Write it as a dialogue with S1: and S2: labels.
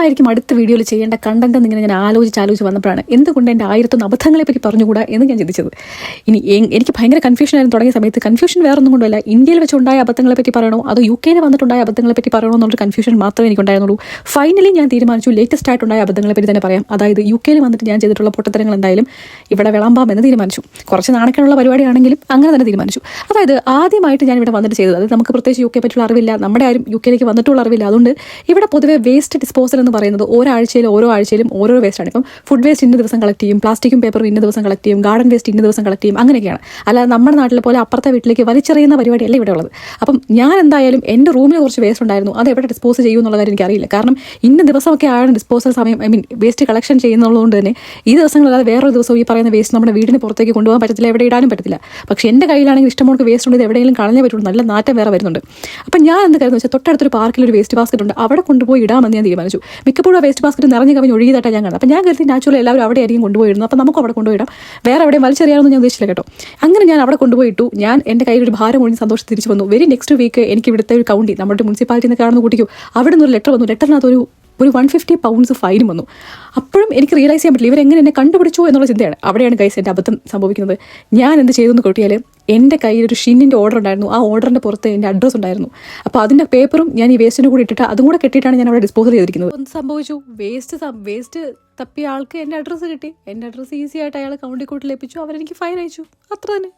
S1: എന്തായിരിക്കും അടുത്ത വീഡിയോയിൽ ചെയ്യേണ്ട കണ്ടന്റ് എന്നിങ്ങനെ ഞാൻ ആലോചിച്ച് വന്നപ്പോഴാണ് എന്തുകൊണ്ട് എൻ്റെ 1001 അബദ്ധങ്ങളെ പറ്റി പറഞ്ഞുകൂടാ എന്ന് ഞാൻ ചിന്തിച്ചത്. ഇനി എനിക്ക് ഭയങ്കര കൺഫ്യൂഷൻ ആയിരുന്നു തുടങ്ങിയ സമയത്ത്. കൺഫ്യൂഷൻ വേറെ ഒന്നും കൊണ്ടല്ല, ഇന്ത്യയിൽ വെച്ചുണ്ടായ അബദ്ധങ്ങളെ പറ്റി പറയണോ അതോ UK വന്നിട്ടുണ്ടായ അബദ്ധങ്ങളെ പറ്റി പറയണോ എന്നുള്ളൊരു കൺഫ്യൂഷൻ മാത്രമേ എനിക്കുണ്ടായിരുന്നുള്ളൂ. ഫൈനലി ഞാൻ തീരുമാനിച്ചു ലേറ്റസ്റ്റ് ആയിട്ടുണ്ടായ അബദ്ധങ്ങളെ പറ്റി തന്നെ പറയാം. അതായത് UK വന്നിട്ട് ഞാൻ ചെയ്തിട്ടുള്ള പൊട്ടത്തരങ്ങൾ എന്തായാലും ഇവിടെ വിളമ്പാം എന്ന് തീരുമാനിച്ചു. കുറച്ച് നാണക്കേടുള്ള പരിപാടിയാണെങ്കിലും അങ്ങനെ തന്നെ തീരുമാനിച്ചു. അതായത് ആദ്യമായിട്ട് ഞാൻ ഇവിടെ വന്നിട്ട് ചെയ്തത്, അത് നമുക്ക് പ്രത്യേകിച്ച് UK പറ്റിയുള്ള അറിവില്ല, നമ്മുടെ ആരും UK വന്നിട്ടുള്ള അറിവില്ല. അതുകൊണ്ട് ഇവിടെ പൊതുവെ വേസ്റ്റ് ഡിസ്പോസൽ എന്ന് പറയുന്നത് ഓരോ ആഴ്ചയിലും ഓരോ വേസ്റ്റാണ്. ഇപ്പം ഫുഡ് വേസ്റ്റ് ഇന്ന ദിവസം കളക്ട് ചെയ്യും, പ്ലാസ്റ്റിക്കും പേപ്പറും ഇന്ന ദിവസം കളക്ട് ചെയ്യും, ഗാർഡൻ വേസ്റ്റ് ഇന്ന ദിവസം കളക്ട് ചെയ്യും, അങ്ങനെയൊക്കെയാണ്. അല്ലാതെ നമ്മുടെ നാട്ടിലെ പോലെ അപ്പുറത്തെ വീട്ടിലേക്ക് വലിച്ചെറിയുന്ന പരിപാടിയല്ല ഇവിടെ ഉള്ളത്. അപ്പം ഞാൻ എന്തായാലും എൻ്റെ റൂമിൽ കുറച്ച് വേസ്റ്റ് ഉണ്ടായിരുന്നു, അത് എവിടെ ഡിസ്പോസ് ചെയ്യും എന്നുള്ള കാര്യം എനിക്കറിയില്ല. കാരണം ഇന്ന ദിവസമൊക്കെ ആണ് ഡിസ്പോസൽ സമയം, വേസ്റ്റ് കളക്ഷൻ ചെയ്യുന്നതുകൊണ്ട് തന്നെ ഈ ദിവസങ്ങളല്ലാതെ വേറൊരു ദിവസം ഈ പറയുന്ന വേസ്റ്റ് നമ്മുടെ വീടിന് പുറത്തേക്ക് കൊണ്ടുപോകാൻ പറ്റത്തില്ല, എവിടെ ഇടാനും പറ്റത്തില്ല. പക്ഷേ എൻ്റെ കയ്യിലാണെങ്കിൽ ഇഷ്ടംപോലെ വേസ്റ്റ് ഉണ്ട്, എവിടെയെങ്കിലും കളഞ്ഞേ പറ്റുള്ളൂ, നല്ല നാറ്റം വേറെ വരുന്നുണ്ട്. അപ്പം ഞാൻ എന്ത് കാര്യം വെച്ചാൽ തൊട്ടടുത്തൊരു പാർക്കിൽ ഒരു വേസ്റ്റ് ബാസ്ക്കറ്റ് ഉണ്ട്, അവിടെ കൊണ്ടുപോയി ഇടാമെന്ന് ഞാൻ തീരുമാനിച്ചു. മിക്കപ്പോഴും വേസ്റ്റ് ബാസ്ക്കറ്റ് നിറഞ്ഞ് കവിഞ്ഞ് ഒഴുകിയതായിട്ടാണ് ഞാൻ കാണുന്നത്. അപ്പം ഞാൻ കരുതി നാച്ചുറൽ എല്ലാവരും അവിടെ ആയിരിക്കും കൊണ്ടുപോയിടുന്നത്, അപ്പം നമുക്ക് അവിടെ കൊണ്ടുപോയിടാം, വേറെ എവിടെയും വലിച്ചെറിയാമെന്ന് ഞാൻ ഉദ്ദേശിച്ചില്ല കേട്ടോ. അങ്ങനെ ഞാൻ അവിടെ കൊണ്ടുപോയിട്ടു. ഞാൻ എൻ്റെ കയ്യിൽ ഒരു ഭാരം ഒഴിഞ്ഞ് സന്തോഷം തിരിച്ചു വന്നു. വെരി നെക്സ്റ്റ് വീക്ക് എനിക്ക് ഇവിടുത്തെ ഒരു കൗണ്ടി, നമ്മുടെ മുനിസിപ്പാലിറ്റിയിൽ നിന്ന് കാണുന്ന കുട്ടിക്കും അവിടെ നിന്ന് ഒരു ലെറ്റർ വന്നു. ലെറ്ററിനകത്ത് ഒരു 150 pounds ഫൈനും വന്നു. അപ്പോഴും എനിക്ക് റിയലൈസ് ചെയ്യാൻ പറ്റില്ല ഇവരെങ്ങനെ എന്നെ കണ്ടുപിടിച്ചു എന്നുള്ള ചിന്തയാണ്. അവിടെയാണ് ഗൈസ് എൻ്റെ അബദ്ധം സംഭവിക്കുന്നത്. ഞാൻ എന്ത് ചെയ്തു എന്ന് കൂട്ടിയാൽ, എൻ്റെ കയ്യിൽ ഒരു ഷിന്നിൻ്റെ ഓർഡർ ഉണ്ടായിരുന്നു. ആ ഓർഡറിൻ്റെ പുറത്ത് എൻ്റെ അഡ്രസ്സ് ഉണ്ടായിരുന്നു. അപ്പോൾ അതിൻ്റെ പേപ്പറും ഞാൻ ഈ വേസ്റ്റിൻ്റെ കൂടി ഇട്ടിട്ട് അതും കൂടെ കെട്ടിയിട്ടാണ് ഞാൻ അവിടെ ഡിസ്പോസൽ ചെയ്തിരിക്കുന്നത്. ഒന്ന് സംഭവിച്ചു, വേസ്റ്റ് തപ്പിയ ആൾക്ക് എൻ്റെ അഡ്രസ്സ് കിട്ടി. എൻ്റെ അഡ്രസ്സ് ഈസി ആയിട്ട് അയാൾ കൗണ്ടി കൂട്ടിൽ ലഭിച്ചു. അവരെനിക്ക് ഫൈൻ അയച്ചു, അത്ര തന്നെ.